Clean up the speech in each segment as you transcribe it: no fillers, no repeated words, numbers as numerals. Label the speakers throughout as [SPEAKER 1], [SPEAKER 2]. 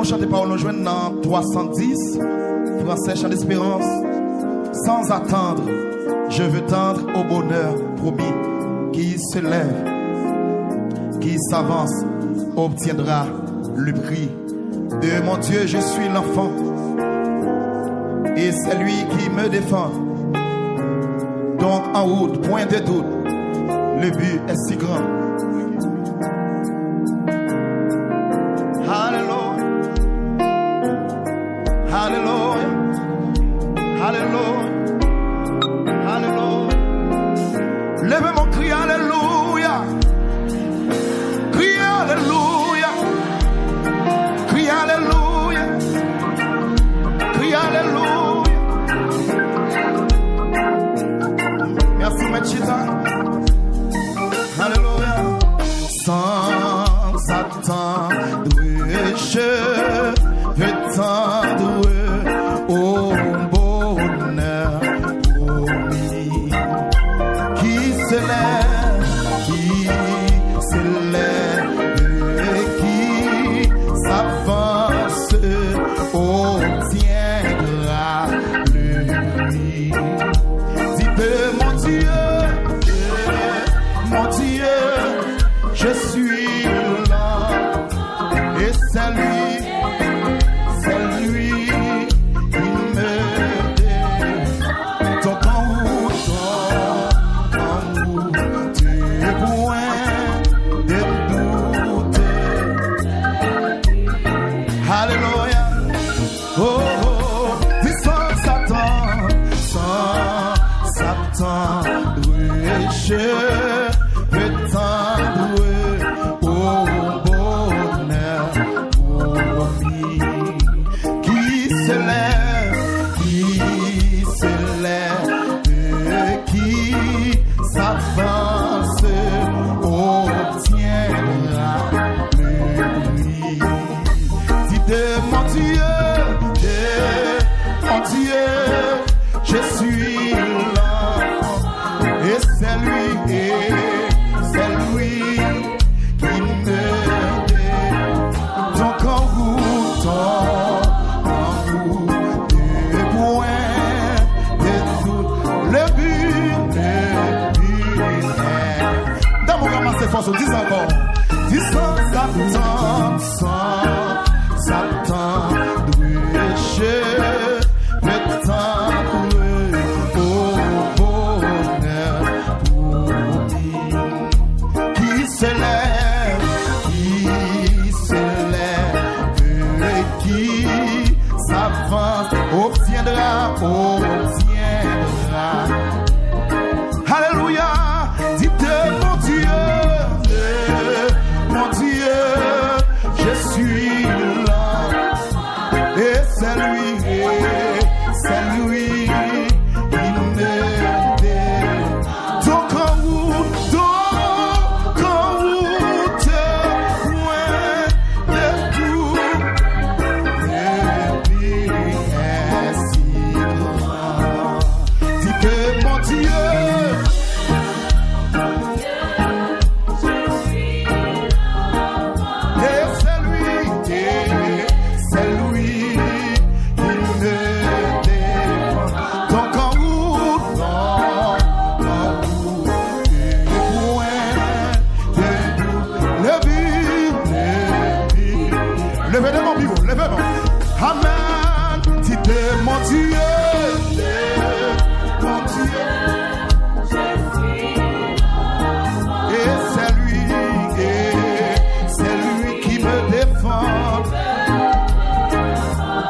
[SPEAKER 1] nous chanter par nous joindre dans 310, français chant d'espérance. Sans attendre, je veux tendre au bonheur promis. Qui se lève, qui s'avance, obtiendra le prix. De mon Dieu, je suis l'enfant, et c'est lui qui me défend. Donc en route, point de doute, le but est si grand. Alléluia, Alléluia, Alléluia, Alléluia. Lève mon cri, Alléluia, cri, Alléluia, cri, Alléluia, cri, Alléluia. Merci, Machita. Alléluia. Sans attendre, je veux tendre au bonheur promis. Qui se lève, et qui s'avance, obtiendra le prix. Dites mon Dieu, je suis là, et c'est lui qui me donne. Donc en route, tu es loin de douter. Alléluia. Oh, dis sans s'attendre, je veux tendre au bonheur promis. Qui se lève, qui s'avance, obtiendra le prix. Dites mon Dieu, je suis là, et c'est lui qui me donne. Donc en route, de point de doute, le but est. Dans mon gamin, c'est fort, dis encore. Dis sans s'attendre, je veux tendre au bonheur promis. Qui se lève, et qui s'avance, obtiendra. Alléluia. Dites mon Dieu, je suis là, et c'est lui qui me donne. Donc en route, loin de tout, le but est si grand. Dis que mon Dieu, levez-moi, vivons, levez-moi. Amen. Dites mon Dieu, et c'est lui qui me défend.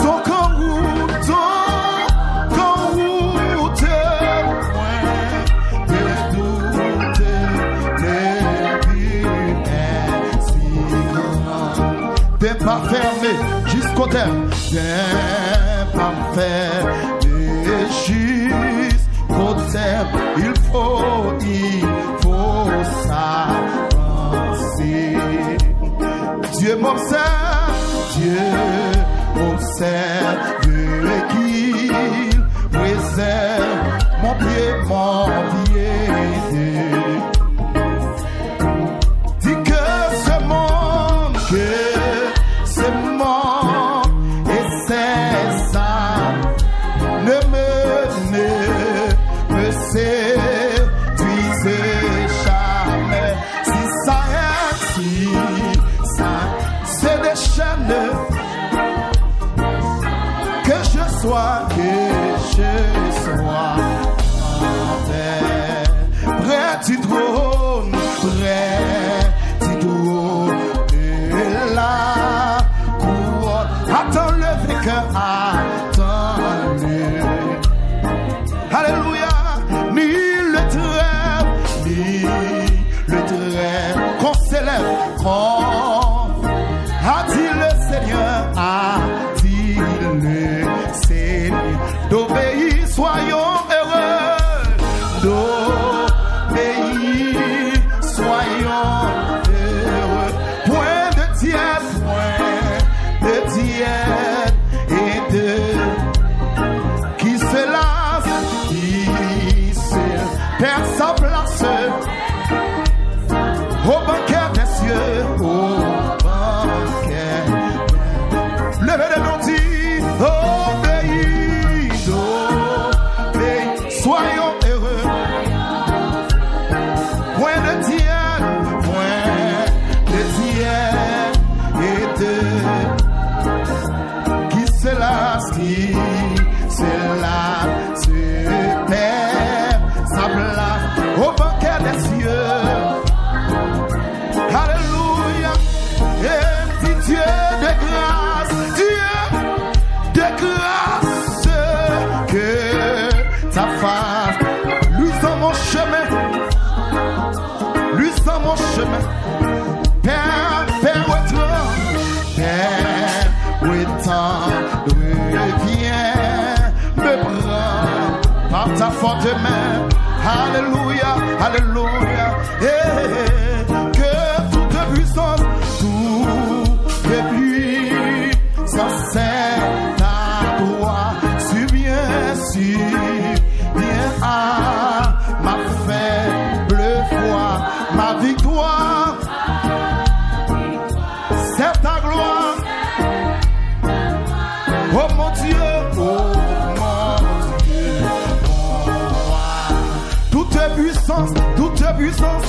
[SPEAKER 1] Donc en route, point de doute, le but est si grand. Des pas fermés jusqu'au terme, des pas fermés jusqu'au terme. Il faut s'avancer. Dieu m'observe et qu'il préserve mon pied. Dis que ce monde chaîne. Que je sois en terre, près du trône, de la couronne. Attends le vainqueur, attends-le. Alléluia, ni le trêve qu'on s'élève, a dit le Seigneur, d'obéir, soyons heureux, d'obéir, soyons heureux. Point de tiède et de qui se lasse, qui se perd sa place au banquet des cieux, au banquet. Levez les noms, dit, soyons heureux. Point de tiède et de qui se lasse, se perd sa place au banquet des cieux. Alléluia. Et dit Dieu de grâce, que ta face, lui sans mon chemin, Père, reviens, me prends par ta forte main. Alléluia, alléluia. Et que toute puissance, ça c'est ta gloire, bien à ma faible foi, ma victoire, c'est ta gloire. Oh mon Dieu, toute puissance, toute puissance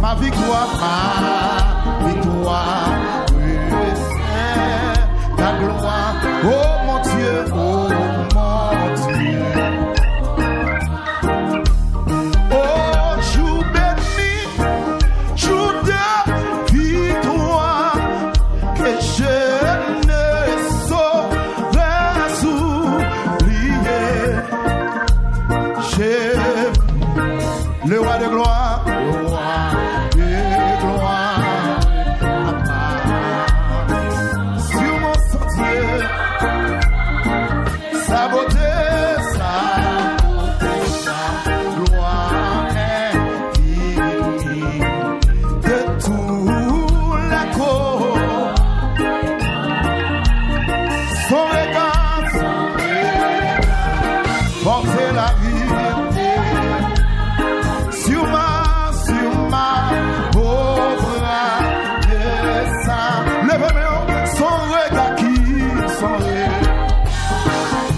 [SPEAKER 1] ma victoire, ta gloire. Oh mon Dieu, oh jour béni, jour de victoire, que je ne saurais oublier. J'ai le roi de gloire, sur mon sentier, sa beauté, sa gloire infinie de tous les corps. Son regard, porter la vérité sur ma pauvre sa. Lève-moi, son regard qui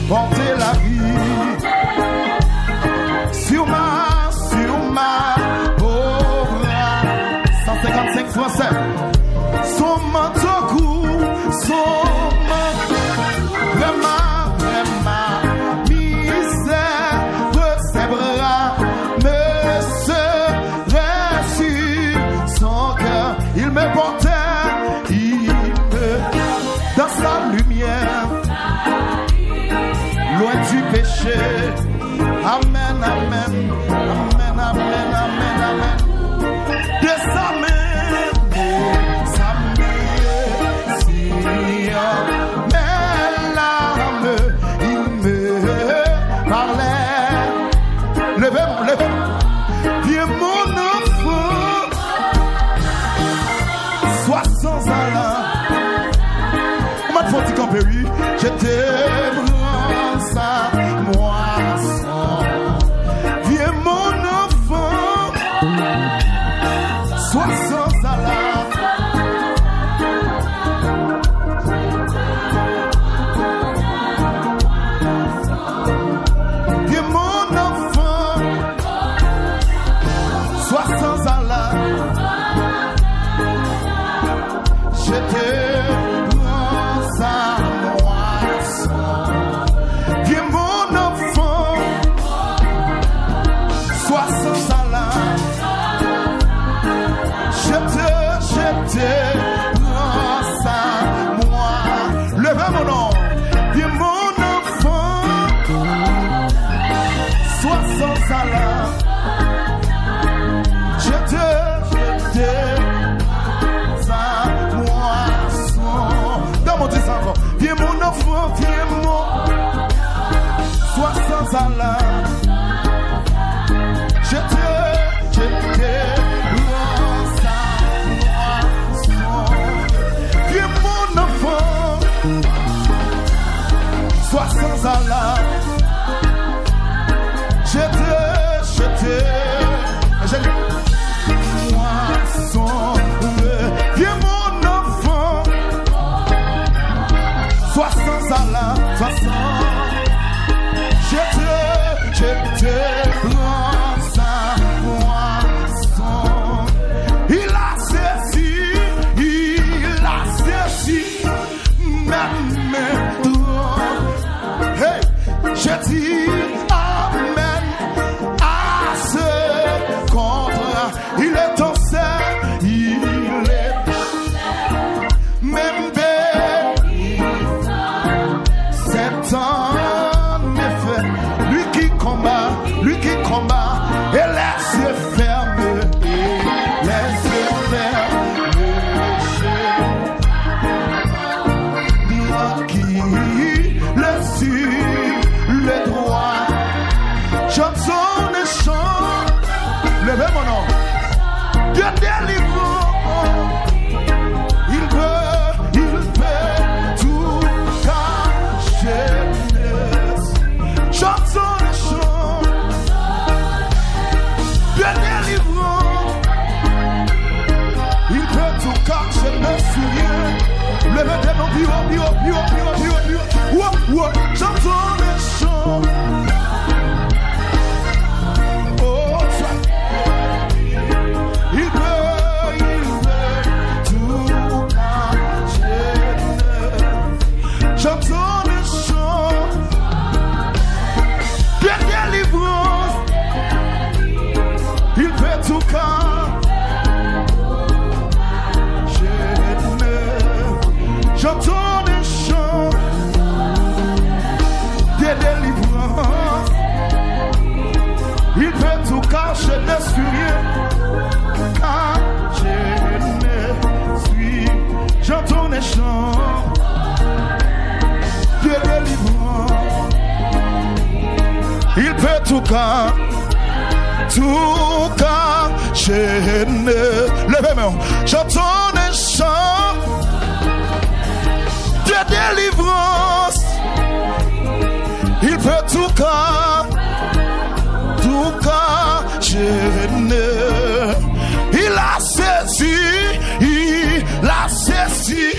[SPEAKER 1] porter la vie sur ma pauvre 155 français. Son manteau court, son vraiment misère de ses bras me serait sur son cœur. Il me portait, dans sa lumière, loin du péché. Amen, amen, amen, amen, amen, amen. De sa main, si mais l'âme, il me parlait. Levez-moi, viens mon enfant, sois sans allant. Comment faut-il camper, oui? Je t'aime. Sa moisson, viens mon enfant, sois sans alarme. sans Allah. Je te rends sa moisson. Viens mon enfant, sois sans Allah. Je te moisson. Viens mon enfant, sois sans Allah, sois sans. Je te rends sa moisson. Il a saisi, même toi. Hey, je dis amen à ce contrat. Il est ton sein, il est même béni. C'est en effet lui qui combat, et laisse fermer, le droit. Chanson et chant, levez mon nom. Dieu délivre, il peut tout cacher. Chanson et chant, Dieu délivre, il peut tout cacher, ne suis rien. Levez tes noms, bio. Chanson et chant. J'entends le chant de délivrance. Il fait tout cas. J'entends le chant de délivrance. Il fait tout cas. Je ne suis rien. Car je ne suis. J'entends le chant de délivrance. Il peut tout cas, je ne. Levez-moi, j'entends un chant de délivrance. Il peut tout cas, je ne. Il a saisi,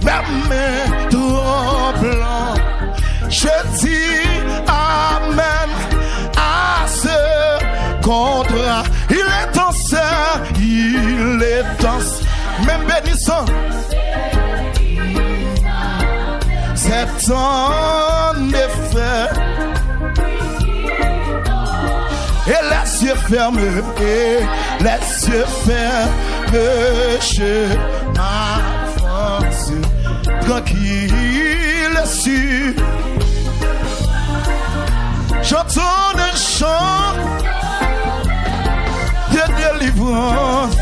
[SPEAKER 1] même tremblant. Je dis amen à ce contrat. Il est en sein, il est en même bénissant. C'est en effet. Et les yeux fermés, je m'avance tranquille sur. J'entends un chant de délivrance.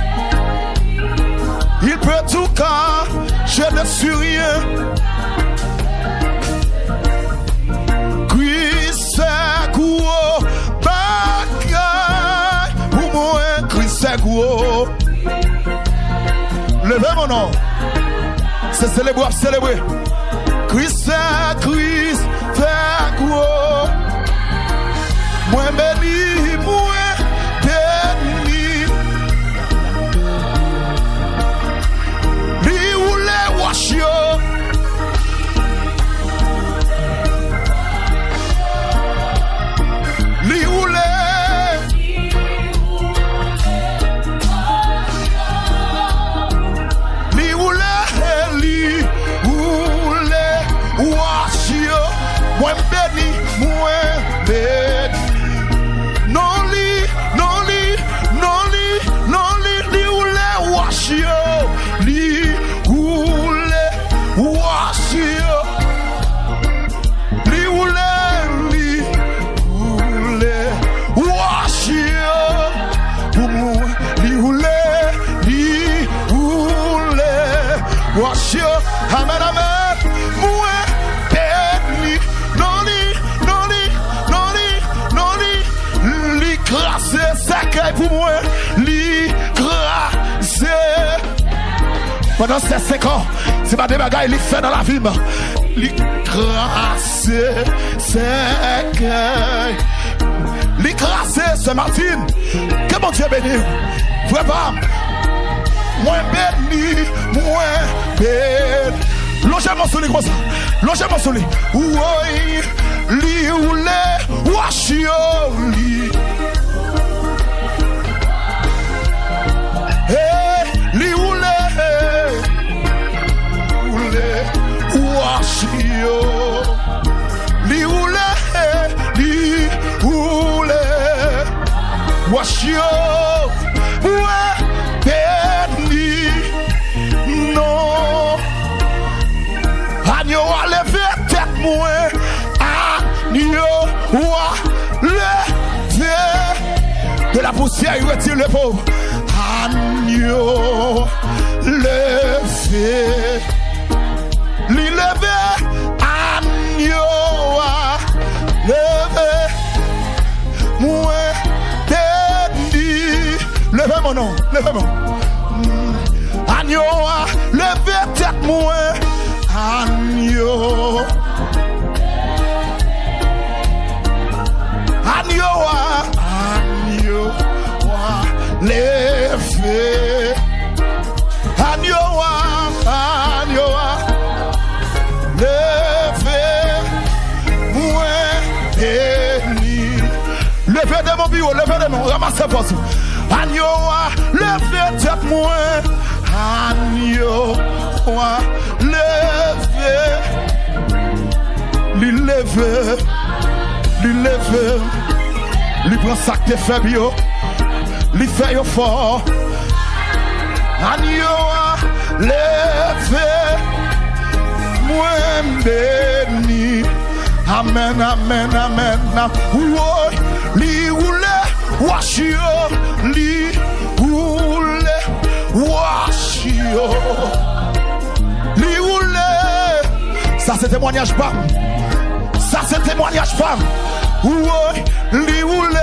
[SPEAKER 1] Il peut tout cas, je ne suis rien. Christ est gros, bagaille, pour moi, Christ est gros. Levez mon nom. C'est célébrer. Christ est gros. Moi béni. Li ou les wash yo. Li ou les. Li ou les wash yo. Moi béni. Non li ou les wash yo. Li ou les wash yo. Li ou les wash yo. Li ou les wash yo. Amen. Moi béni. Non li pour moi, li crasé. Pendant ces 5 ans, c'est pas des bagailles li fait dans la vie, li crasé, c'est que li crasé, c'est Martine. Que mon Dieu bénisse. Vraiment, moins béni, moins béni. Logez mon soleil comme ça. Logez mon soleil. Oui, li ou le wachio li. Li ou le wachio. Li ou le wachio. Ouais, béni. Non. Agneau a levé tête moins. Agneau a levé. De la poussière, il retire le pauvre. Agneau levé. Li levé. Agneau a levé. Moins béni. Levez mon nom. Levez mon nom. Agneau a levé tête moins. Agneau. Agneau a levé. Agneau a levé. Moins béni. Levez de mon bureau, levez de mon, ramassez force. Agneau a levé tête moins. Agneau a levé. Li levé. Li levé. Li prend ça que t'es fait bio. Li fait yo fort. Agneau a levé. Moins béni. Amen, amen, amen. Oui, li oule wachio. Li oule wachio. Li oule. Ça c'est témoignage femme. Ça c'est témoignage femme. Oui, li oule.